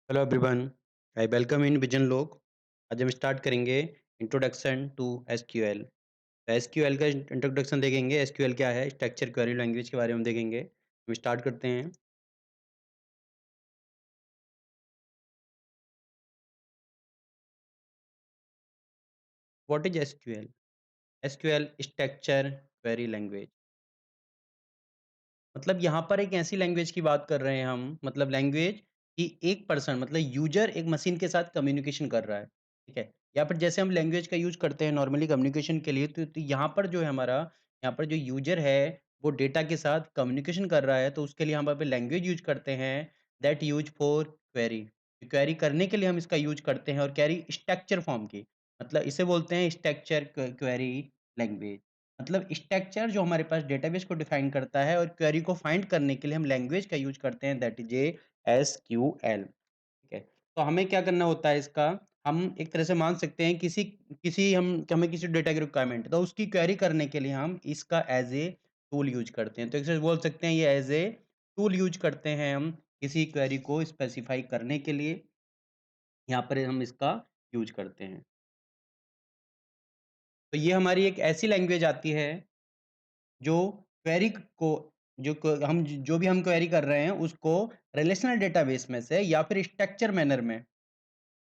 Hello everyone, I welcome in vision लोग। आज हम स्टार्ट करेंगे इंट्रोडक्शन टू एसक्यूएल। एसक्यूएल का इंट्रोडक्शन देखेंगे। एसक्यूएल क्या है, स्ट्रक्चर क्वेरी लैंग्वेज के बारे में देखेंगे। हम स्टार्ट करते हैं। What is SQL? SQL structure query language. मतलब यहाँ पर एक ऐसी लैंग्वेज की बात कर रहे हैं हम, मतलब लैंग्वेज कि एक पर्सन मतलब यूजर एक मशीन के साथ कम्युनिकेशन कर रहा है। ठीक है, यहाँ पर जैसे हम लैंग्वेज का यूज करते हैं नॉर्मली कम्युनिकेशन के लिए, तो यहाँ पर जो है हमारा, यहाँ पर जो यूजर है वो डेटा के साथ कम्युनिकेशन कर रहा है, तो उसके लिए हम यहाँ पे लैंग्वेज यूज करते हैं that use for query. Query करने के लिए हम इसका यूज करते हैं, और क्वेरी स्ट्रक्चर फॉर्म की, मतलब इसे बोलते हैं स्ट्रक्चर क्वेरी लैंग्वेज। मतलब स्ट्रक्चर जो हमारे पास डेटाबेस को डिफाइन करता है, और क्वेरी को फाइंड करने के लिए हम लैंग्वेज का यूज करते हैं, दैट इज ए एसक्यूएल। ठीक है, तो हमें क्या करना होता है इसका, हम एक तरह से मान सकते हैं किसी किसी हम हमें किसी डेटा की रिक्वायरमेंट है, तो उसकी क्वेरी करने के लिए हम इसका एज ए टूल यूज करते हैं। तो इसे बोल सकते हैं ये एज ए टूल यूज करते हैं हम किसी क्वेरी को स्पेसिफाई करने के लिए, यहाँ पर हम इसका यूज करते हैं। तो ये हमारी एक ऐसी लैंग्वेज आती है जो क्वेरी को, हम जो भी हम क्वेरी कर रहे हैं उसको रिलेशनल डेटाबेस में से या फिर स्ट्रक्चर मैनर में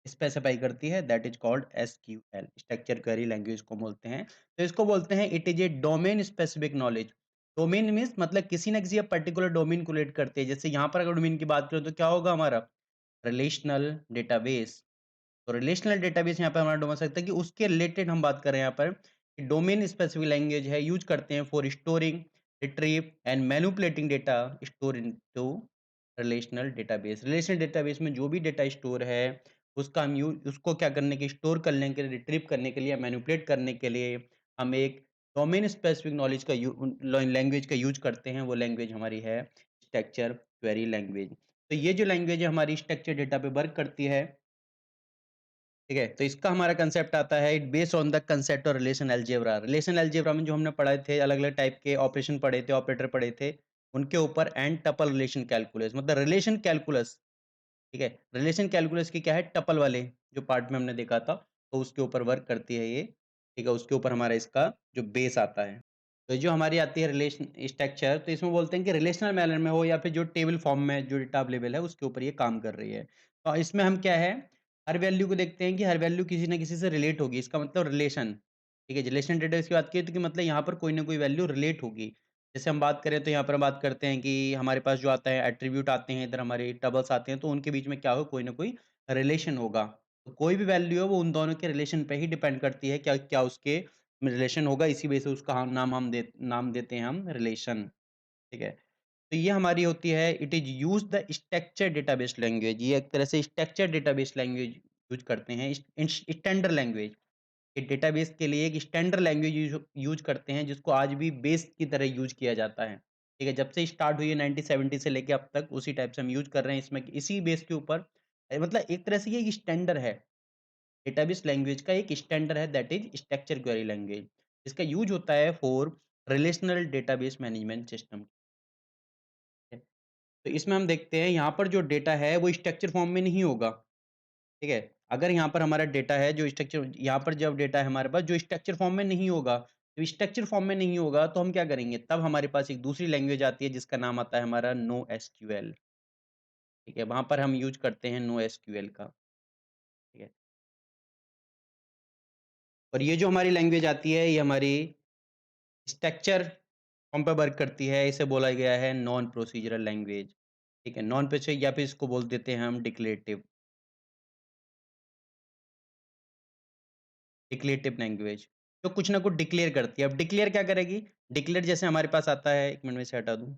स्पेसिफाई करती है, that is called SQL. Structure query language को बोलते हैं। तो इसको बोलते हैं it is a domain specific knowledge. Domain means मतलब किसी न किसी पर्टिकुलर डोमेन को रिलेट करती है। जैसे यहाँ पर अगर डोमेन की बात करें तो क्या होगा हमारा, रिलेशनल डेटाबेस। तो रिलेशनल डेटाबेस यहाँ पे हमारा डोमेन सकता है कि उसके रिलेटेड हम बात करें यहाँ पर, डोमेन स्पेसिफिक लैंग्वेज है, यूज करते हैं for storing, retrieve and manipulating data store into relational database. Relational database में जो भी डेटा स्टोर है उसका हम यूज, उसको क्या करने के, स्टोर करने के लिए, रिट्रीव करने के लिए, मैनिपुलेट करने के लिए हम एक डोमेन स्पेसिफिक नॉलेज का लैंग्वेज का यूज करते हैं। वो लैंग्वेज हमारी है स्ट्रक्चर क्वेरी लैंग्वेज। तो ये जो लैंग्वेज है हमारी स्ट्रक्चर डेटा पे वर्क करती है। ठीक है, तो इसका हमारा कंसेप्ट आता है it based on the concept और रिलेशन अलजेब्रा। रिलेशन अलजेब्रा में जो हमने पढ़े थे, अलग अलग टाइप के ऑपरेशन पढ़े थे, ऑपरेटर पढ़े थे, उनके ऊपर एंड टपल रिलेशन कैलकुलस, मतलब रिलेशन कैलकुलस। ठीक है, रिलेशन कैलकुलस की क्या है, टपल वाले जो पार्ट में हमने देखा था, तो उसके ऊपर वर्क करती है ये। ठीक है, उसके ऊपर हमारा इसका जो बेस आता है। तो जो हमारी आती है रिलेशन स्ट्रक्चर, तो इसमें बोलते हैं कि रिलेशनल मैनर में हो या फिर जो टेबल फॉर्म में जो डेटा अवेलेबल है उसके ऊपर ये काम कर रही है। तो इसमें हम क्या है, हर वैल्यू को देखते हैं कि हर वैल्यू किसी न किसी से रिलेट होगी, इसका मतलब रिलेशन। ठीक है, रिलेशन डेटा की बात की तो कि मतलब यहाँ पर कोई ना कोई वैल्यू रिलेट होगी। जैसे हम बात करें तो यहाँ पर हम बात करते हैं कि हमारे पास जो आता है एट्रीब्यूट आते हैं, इधर हमारे टबल्स आते हैं, तो उनके बीच में क्या हो, कोई ना कोई रिलेशन होगा। तो कोई भी वैल्यू है वो उन दोनों के रिलेशन पे ही डिपेंड करती है, क्या क्या उसके रिलेशन होगा, इसी वजह से उसका हम नाम देते हैं हम रिलेशन। ठीक है, तो ये हमारी होती है it is use the structure database language. ये एक तरह से स्ट्रक्चर डेटाबेस लैंग्वेज यूज करते हैं, स्टैंडर्ड लैंग्वेज। ये डेटाबेस के लिए एक स्टैंडर्ड लैंग्वेज यूज यूज करते हैं, जिसको आज भी बेस की तरह यूज किया जाता है। ठीक है, जब से स्टार्ट हुई है 1970 से लेके अब तक उसी टाइप से हम यूज कर रहे हैं इसमें, इसी बेस के ऊपर। मतलब एक तरह से ये स्टैंडर्ड है, डेटाबेस लैंग्वेज का एक स्टैंडर्ड है, that is structure query language. इसका यूज होता है for relational database management system. तो इसमें हम देखते हैं यहाँ पर जो डेटा है वो स्ट्रक्चर फॉर्म में नहीं होगा। ठीक है, अगर यहाँ पर हमारा डेटा है जो स्ट्रक्चर, यहाँ पर जब डेटा है हमारे पास जो स्ट्रक्चर फॉर्म में नहीं होगा, तो स्ट्रक्चर फॉर्म में नहीं होगा तो हम क्या करेंगे, तब हमारे पास एक दूसरी लैंग्वेज आती है जिसका नाम आता है हमारा नो एसक्यूएल। ठीक है, वहां पर हम यूज करते हैं नो एसक्यूएल का। ठीक है, और ये जो हमारी लैंग्वेज आती है ये हमारी स्ट्रक्चर फॉर्म पर वर्क करती है, इसे बोला गया है नॉन प्रोसीजरल लैंग्वेज। ठीक है, नॉन प्रोसीजर या फिर इसको बोल देते हैं हम डिक्लेरेटिव, डिक्लेरेटिव लैंग्वेज, जो कुछ ना कुछ डिक्लेयर करती है। अब डिक्लेयर क्या करेगी, डिक्लेयर जैसे हमारे पास आता है, एक मिनट में से हटा दूं,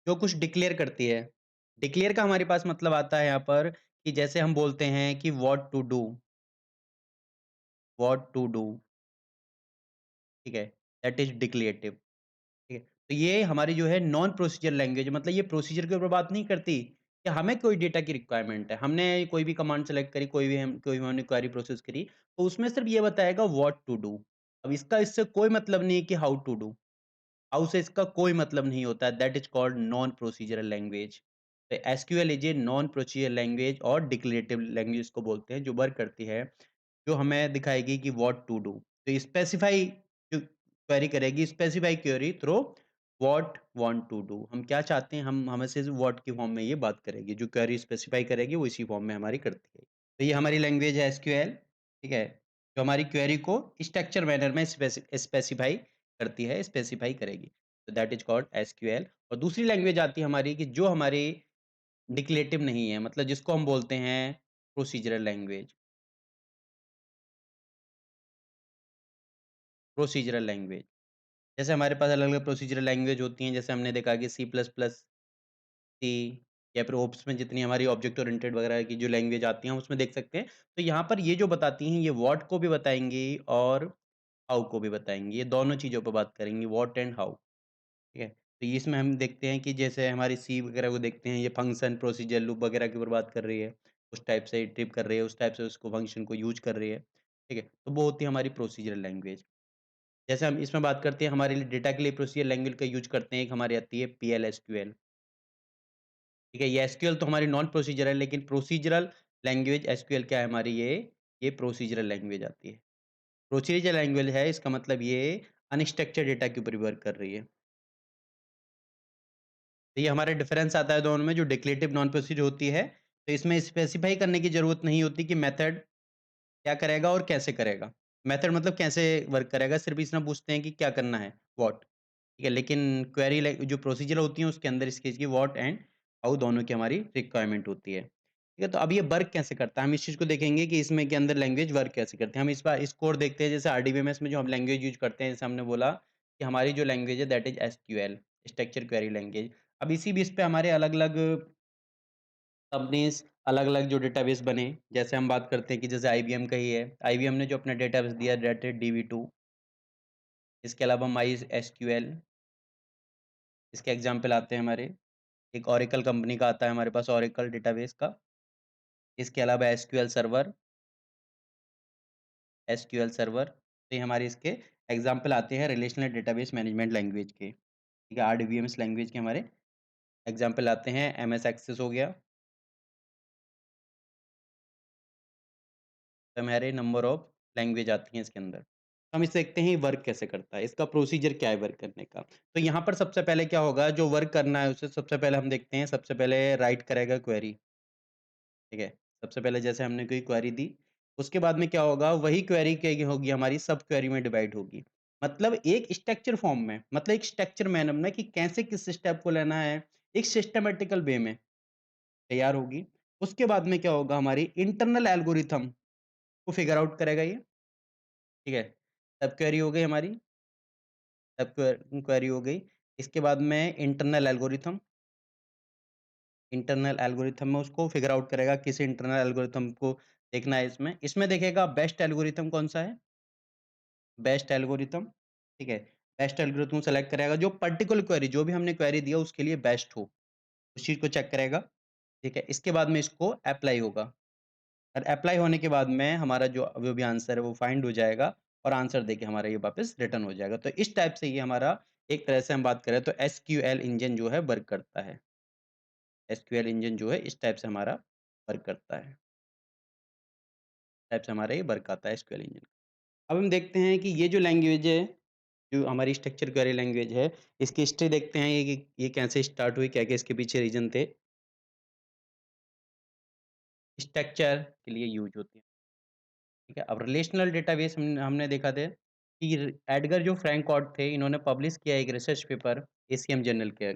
जो कुछ डिक्लेयर करती है। डिक्लेयर का हमारे पास मतलब आता है यहाँ पर कि जैसे हम बोलते हैं कि व्हाट टू डू। ठीक है, दैट इज डिक्लेरेटिव। ठीक है, तो ये हमारी जो है नॉन प्रोसीजर लैंग्वेज, मतलब ये प्रोसीजर के ऊपर बात नहीं करती कि हमें कोई डेटा की रिक्वायरमेंट है, हमने कोई भी कमांड सेलेक्ट करी, कोई भी हमने क्वेरी प्रोसेस करी, तो उसमें सिर्फ ये बताएगा व्हाट टू डू। अब इसका इससे कोई मतलब नहीं है कि हाउ टू डू, हाउ से इसका कोई मतलब नहीं होता है, that is called non procedural language. तो SQL is a non procedural language और डिक्लेरेटिव लैंग्वेज इसको बोलते हैं, जो वर्क करती है, जो हमें दिखाएगी कि व्हाट टू डू। तो स्पेसिफाई जो क्वेरी करेगी, specify query through what want to do. हम क्या चाहते हैं, हम हमें से व्हाट की फॉर्म में ये बात करेगी। जो क्वेरी स्पेसिफाई करेगी वो इसी फॉर्म में हमारी करती है। तो ये हमारी लैंग्वेज है एसक्यूएल, ठीक है? जो हमारी क्वेरी को स्ट्रक्चर मैनर में स्पेसिफाई करती है, स्पेसिफाई करेगी। तो दैट इज़ कॉल्ड एसक्यूएल। और दूसरी लैंग्वेज आती है हमारी कि जो हमारी डिक्लेरेटिव नहीं है, मतलब जिसको हम बोलते हैं प्रोसीजरल लैंग्वेज। Procedural language. जैसे हमारे पास अलग-अलग प्रोसीजरल लैंग्वेज होती हैं, जैसे हमने देखा कि सी प्लस प्लस, सी या फिर ओप्स में जितनी हमारी ऑब्जेक्ट ओरिएंटेड वगैरह की जो लैंग्वेज आती हैं, हम उसमें देख सकते हैं। तो यहाँ पर ये जो बताती हैं, ये व्हाट को भी बताएँगी और हाउ को भी बताएँगी। ये दोनों चीज़ों पे बात करेंगी, व्हाट एंड हाउ, ठीक है? तो ये इसमें हम देखते हैं कि जैसे हमारी सी वगैरह को देखते हैं, ये फंक्शन, प्रोसीजर, लूप वगैरह के ऊपर बात कर रही है। उस टाइप से इटरेट कर रही है, उस टाइप से उसको फंक्शन को यूज़ कर रही है, ठीक है? तो वो होती है हमारी प्रोसीजरल लैंग्वेज। जैसे हम इसमें बात करते हैं, हमारे लिए डेटा के लिए प्रोसीजर लैंग्वेज का यूज़ करते हैं, एक हमारी आती है पीएल-एसक्यूएल, ठीक है? ये एसक्यूएल तो हमारी नॉन प्रोसीजर है, लेकिन प्रोसीजरल लैंग्वेज एसक्यूएल क्या है हमारी, ये प्रोसीजरल लैंग्वेज आती है। प्रोसीजरल लैंग्वेज है, इसका मतलब ये अनस्ट्रक्चर्ड डेटा के ऊपर वर्क कर रही है। तो ये हमारा डिफरेंस आता है दोनों में, जो डिक्लेरेटिव नॉन प्रोसीजर होती है, तो इसमें स्पेसिफाई करने की ज़रूरत नहीं होती कि मेथड क्या करेगा और कैसे करेगा। मेथड मतलब कैसे वर्क करेगा, सिर्फ़ इतना पूछते हैं कि क्या करना है, व्हाट। ठीक है, लेकिन क्वेरी लाइक जो प्रोसीजर होती है उसके अंदर इस केस की व्हाट एंड हाउ दोनों की हमारी रिक्वायरमेंट होती है। ठीक है, तो अब ये वर्क कैसे करता है, हम इस चीज़ को देखेंगे कि इसमें के अंदर लैंग्वेज वर्क कैसे करती है। हम इस बार इस कोड देखते हैं, जैसे आरडीबीएमएस में जो हम लैंग्वेज यूज़ करते हैं, जैसे हमने बोला कि हमारी जो लैंग्वेज है that is SQL, structure query language. अब इसी बेस पे हमारे अलग-अलग कंपनीज़ अलग-अलग जो डेटाबेस बने, जैसे हम बात करते हैं कि जैसे आईबीएम का ही है। आईबीएम ने जो अपना डेटाबेस दिया दैट इज़ डीबी2। इसके अलावा माई एसक्यूएल, इसके एग्ज़ाम्पल आते हैं हमारे। एक ओरेकल कंपनी का आता है हमारे पास, ओरेकल डेटाबेस का। इसके अलावा एसक्यूएल सर्वर, तो ये हमारे इसके एग्ज़ाम्पल आते हैं रिलेशनल डेटाबेस मैनेजमेंट लैंग्वेज के। ठीक है, आरडीबीएमएस लैंग्वेज के हमारे एग्ज़ाम्पल आते हैं, एमएस एक्सेस हो गया, तो हमारे नंबर ऑफ लैंग्वेज आती हैं इसके अंदर। हम इसे देखते हैं ये वर्क कैसे करता है, इसका प्रोसीजर क्या है वर्क करने का। तो यहाँ पर सबसे पहले क्या होगा, जो वर्क करना है उसे सबसे पहले हम देखते हैं, सबसे पहले राइट करेगा क्वेरी, ठीक है? सबसे पहले जैसे हमने कोई क्वेरी दी, उसके बाद में क्या होगा, वही क्वेरी क्या होगी हमारी सब क्वेरी में डिवाइड होगी। मतलब एक स्ट्रक्चर फॉर्म में, मतलब एक स्ट्रक्चर मैनर में कि कैसे किस स्टेप को लेना है, एक सिस्टमैटिकल वे में तैयार होगी। उसके बाद में क्या होगा, हमारी इंटरनल एल्गोरिथम को फिगर आउट करेगा ये, ठीक है? सब क्वेरी हो गई हमारी, सब क्वेरी हो गई। इसके बाद में इंटरनल एल्गोरिथम में उसको फिगर आउट करेगा, किस इंटरनल एल्गोरिथम को देखना है इसमें। इसमें देखेगा बेस्ट एल्गोरिथम कौन-सा है, बेस्ट एल्गोरिथम, ठीक है? बेस्ट एल्गोरिथम सेलेक्ट करेगा, जो पर्टिकुलर क्वेरी जो भी हमने क्वेरी दिया उसके लिए बेस्ट हो, उस चीज़ को चेक करेगा, ठीक है? इसके बाद में इसको एप्लाई होगा, और एप्लाई होने के बाद में हमारा जो भी आंसर है वो फाइंड हो जाएगा, और आंसर देके हमारा ये वापस रिटर्न हो जाएगा। तो इस टाइप से ये हमारा, एक तरह से हम बात करें तो एसक्यूएल इंजन जो है वर्क करता है। एसक्यूएल इंजन जो है इस टाइप से हमारा वर्क करता है। टाइप से हमारा ये वर्क आता है एसक्यूएल इंजन। अब हम देखते हैं कि ये जो लैंग्वेज है, जो हमारी स्ट्रक्चर क्वेरी लैंग्वेज है, इसकी हिस्ट्री देखते हैं, ये कि ये कैसे स्टार्ट हुई, क्या-क्या इसके पीछे रीज़न थे। स्ट्रक्चर के लिए यूज़ होती है, ठीक है? अब रिलेशनल डेटाबेस हमने देखा था कि एडगर जो फ्रैंक थे, इन्होंने पब्लिश किया एक रिसर्च पेपर एसीएम जर्नल के,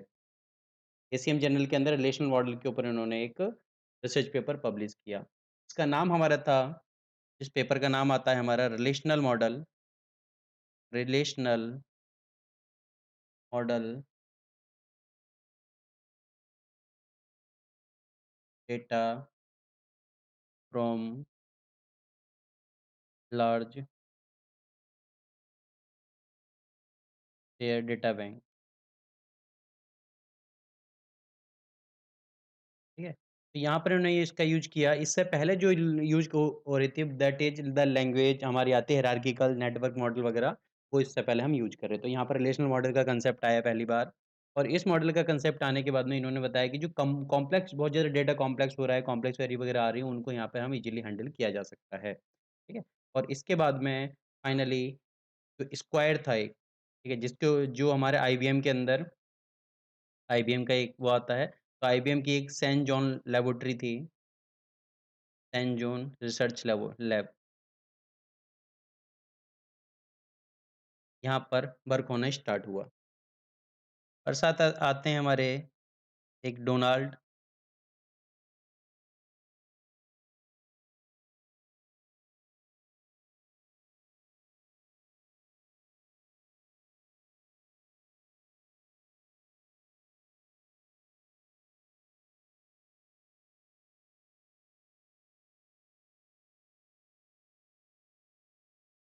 एसीएम जर्नल के अंदर रिलेशनल मॉडल के ऊपर इन्होंने एक रिसर्च पेपर पब्लिश किया। इसका नाम हमारा था, इस पेपर का नाम आता है हमारा relational model data from large share data bank, ठीक है? तो यहाँ पर उन्होंने इसका यूज़ किया। इससे पहले जो यूज़ हो रही थी दैट इज़ द लैंग्वेज हमारी आती है हायरार्किकल नेटवर्क मॉडल वगैरह, वो इससे पहले हम यूज़ कर रहे हैं। तो यहाँ पर रिलेशनल मॉडल का कांसेप्ट आया पहली बार, और इस मॉडल का कंसेप्ट आने के बाद में इन्होंने बताया कि जो कम कॉम्प्लेक्स बहुत ज़्यादा डेटा कॉम्प्लेक्स हो रहा है, कॉम्प्लेक्स क्वेरी वगैरह आ रही है, उनको यहाँ पे हम इज़िली हैंडल किया जा सकता है। ठीक है? और इसके बाद में फाइनली जो स्क्वायर था एक, ठीक है? जिसको जो हमारे आईबीएम के अंदर आईबीएम का एक वो आता है, तो आईबीएम की एक सैन जॉन लैबोरेटरी थी, सैन जॉन रिसर्च लैब, यहाँ पर वर्क होना स्टार्ट हुआ। और साथ आते हैं हमारे एक डोनाल्ड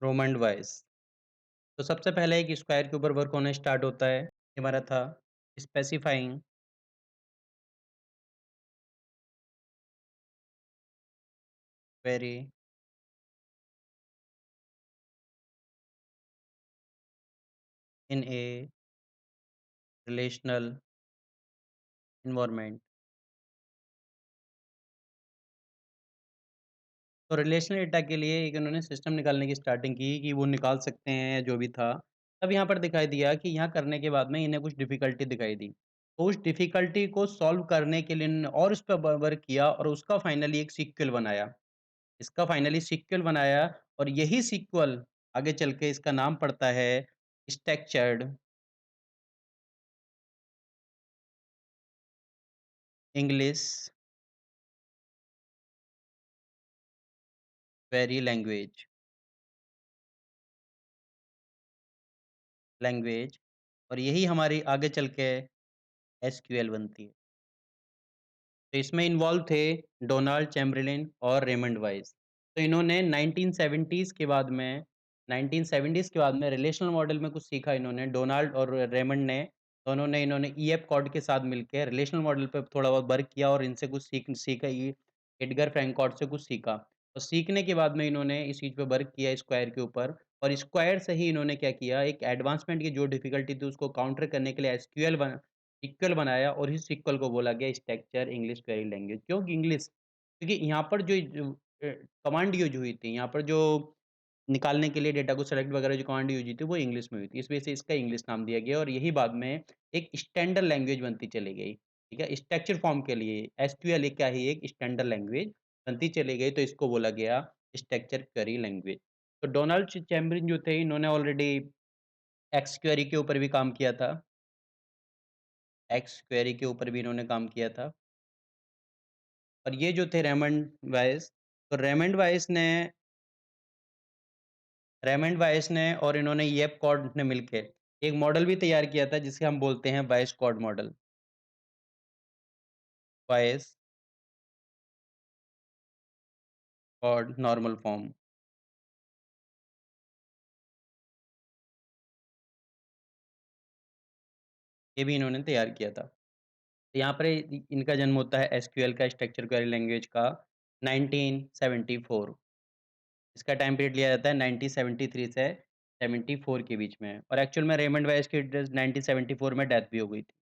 रोमंड वाइस। तो सबसे पहले एक स्क्वायर के ऊपर वर्क होना स्टार्ट होता है। ये हमारा था specifying query in A relational environment. तो रिलेशनल डेटा के लिए एक उन्होंने सिस्टम निकालने की स्टार्टिंग की कि वो निकाल सकते हैं जो भी था। तब यहाँ पर दिखाई दिया कि यहाँ करने के बाद में इन्हें कुछ डिफ़िकल्टी दिखाई दी। तो उस डिफ़िकल्टी को सॉल्व करने के लिए इन्होंने और उस पे वर्क किया और उसका फाइनली एक सीक्वल बनाया। इसका फाइनली सीक्वल बनाया और यही सीक्वल आगे चल के इसका नाम पड़ता है स्ट्रक्चर्ड इंग्लिश क्वेरी लैंग्वेज और यही हमारी आगे चल के एसक्यूएल बनती है। तो इसमें इन्वॉल्व थे डोनाल्ड चैम्बरलिन और रेमंड वाइस। तो इन्होंने 1970s के बाद में 1970s के बाद में रिलेशनल मॉडल में कुछ सीखा इन्होंने डोनाल्ड और रेमंड ने दोनों ने इन्होंने ईएफ कॉर्ड के साथ मिलके रिलेशनल मॉडल पे थोड़ा बहुत वर्क किया और इनसे कुछ सीखा ये एडगर फ्रैंकॉर्ड से कुछ सीखा। और सीखने के बाद में इन्होंने इस चीज़ पे वर्क किया स्क्वायर के ऊपर और स्क्वायर से ही इन्होंने क्या किया एक एडवांसमेंट की जो डिफ़िकल्टी थी उसको काउंटर करने के लिए एसक्यूएल इक्वल बनाया और इस इक्वल को बोला गया स्ट्रक्चर इंग्लिश क्वेरी लैंग्वेज। क्यों इंग्लिश? क्योंकि यहाँ पर जो कमांड यूज़ हुई थी, यहाँ पर जो निकालने के लिए डेटा को सेलेक्ट वगैरह जो कमांड यूज़ हुई थी, वो इंग्लिश में हुई थी। इस वजह से इसका इंग्लिश नाम दिया गया और यही बाद में एक स्टैंडर्ड लैंग्वेज बनती चली गई। ठीक है? स्ट्रक्चर फॉर्म के लिए एसक्यूएल एक क्या है एक स्टैंडर्ड लैंग्वेज बनती चली गई, तो इसको बोला गया स्ट्रक्चर क्वेरी लैंग्वेज। तो डोनाल्ड चैम्बरलिन जो थे, इन्होंने ऑलरेडी एक्स क्वेरी के ऊपर भी काम किया था। एक्स क्वेरी के ऊपर भी इन्होंने काम किया था। और ये जो थे तो रेमंड वाइस ने और इन्होंने येप कॉर्ड ने मिलके एक मॉडल भी तैयार किया था जिसे हम बोलते हैं Boyce Codd model. Boyce Codd normal form ये भी इन्होंने तैयार किया था। तो यहाँ पर इनका जन्म होता है एसक्यूएल का स्ट्रक्चर क्वेरी लैंग्वेज का 1974। इसका टाइम पीरियड लिया जाता है 1973 से 74 के बीच में और एक्चुअल में रेमंड वाइस की 1974 में डेथ भी हो गई थी।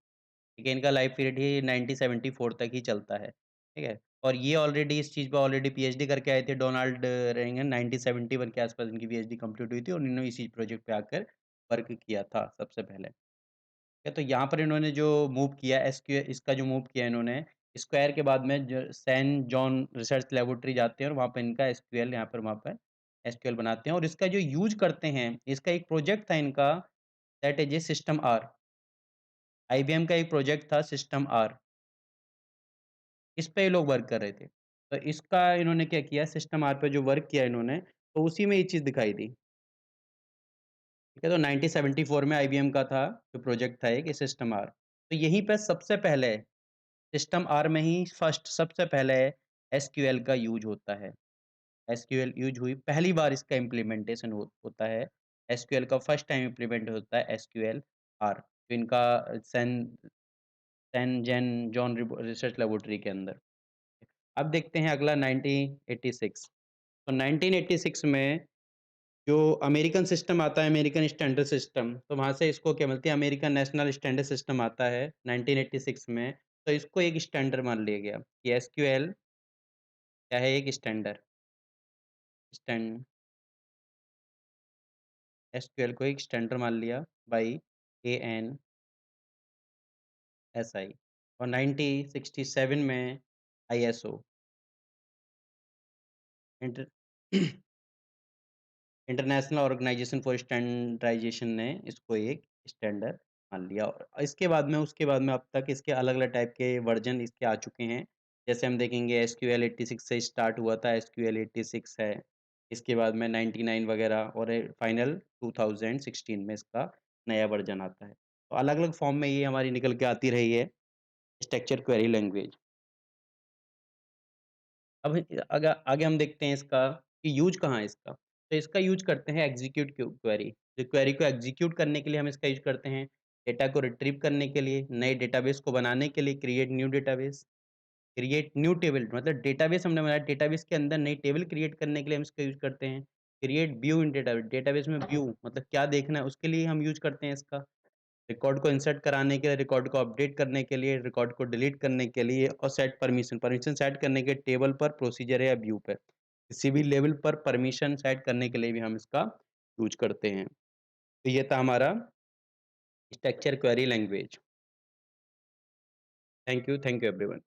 ठीक है, इनका लाइफ पीरियड ही 1974 तक ही चलता है, ठीक है? और ये ऑलरेडी इस चीज़ पे ऑलरेडी पीएचडी करके आए थे डोनाल्ड रेंगन 1971 के आस-पास इनकी पीएचडी कंप्लीट हुई थी और इन्होंने इसी प्रोजेक्ट पे आकर वर्क किया था सबसे पहले। ठीक है, तो यहाँ पर इन्होंने जो मूव किया एसक्यू इसका जो मूव किया इन्होंने स्क्वायर के बाद में जो सैन जॉन रिसर्च लैबोरेटरी जाते हैं और वहाँ पे इनका एसक्यूएल यहाँ पर वहाँ पे एसक्यूएल बनाते हैं और इसका जो यूज़ करते हैं, इसका एक प्रोजेक्ट था इनका that is a system R. IBM का एक प्रोजेक्ट था सिस्टम आर। इस पे ये लोग वर्क कर रहे थे। तो इसका इन्होंने क्या किया सिस्टम आर पे जो वर्क किया इन्होंने, तो उसी में ये चीज़ दिखाई दी। ठीक है, तो 1974 में आईबीएम का था जो प्रोजेक्ट था एक सिस्टम आर। तो यहीं पे सबसे पहले सिस्टम आर में ही फर्स्ट सबसे पहले एसक्यूएल का यूज़ होता है। एसक्यूएल यूज़ हुई पहली बार इसका इम्प्लीमेंटेशन होता है। एसक्यूएल का फर्स्ट टाइम इम्प्लीमेंट होता है एसक्यूएल आर। तो इनका सैन सैन जेन जॉन रिसर्च लैबोरेटरी के अंदर। अब देखते हैं अगला 1986 तो 1986 में जो अमेरिकन सिस्टम आता है, अमेरिकन स्टैंडर्ड सिस्टम, तो वहाँ से इसको क्या बोलते हैं, अमेरिकन नेशनल स्टैंडर्ड सिस्टम आता है 1986 में, तो इसको एक स्टैंडर्ड मान लिया गया कि एसक्यूएल क्या है, एक स्टैंडर्ड स्टैंड एसक्यूएल को एक स्टैंडर्ड मान लिया बाय एएनएसआई और 1967 में ISO inter international organization for standardization ने इसको एक स्टैंडर्ड मान लिया और इसके बाद में उसके बाद में अब तक इसके अलग-अलग टाइप के वर्ज़न इसके आ चुके हैं। जैसे हम देखेंगे एसक्यूएल 86 से स्टार्ट हुआ था, एसक्यूएल 86 है। इसके बाद में 99 वगैरह और फाइनल 2016 में इसका नया वर्ज़न आता है। तो अलग-अलग फ़ॉर्म में ये हमारी निकल के आती रही है, स्ट्रक्चर क्वेरी लैंग्वेज। अब आगे हम देखते हैं इसका कि यूज़ कहाँ है इसका? तो इसका यूज़ करते हैं एग्ज़ीक्यूट क्वेरी। जो क्वेरी को एग्ज़ीक्यूट करने के लिए हम इसका यूज़ करते हैं, डेटा को रिट्रीव करने के लिए, नए डेटाबेस को बनाने के लिए क्रिएट न्यू टेबल मतलब डेटाबेस हमने बनाया, डेटाबेस के अंदर नई टेबल क्रिएट करने के लिए हम इसका यूज़ करते हैं। क्रिएट व्यू इन डेटाबेस, डेटाबेस में व्यू मतलब क्या देखना है उसके लिए हम यूज़ करते हैं इसका। रिकॉर्ड को इंसर्ट कराने के लिए, रिकॉर्ड को अपडेट करने के लिए, रिकॉर्ड को डिलीट करने के लिए और सेट परमिशन, परमिशन सेट करने के टेबल पर, प्रोसीजर या व्यू पे। किसी भी लेवल पर परमिशन सेट करने के लिए भी हम इसका यूज़ करते हैं। तो ये था हमारा structure query language. Thank you everyone.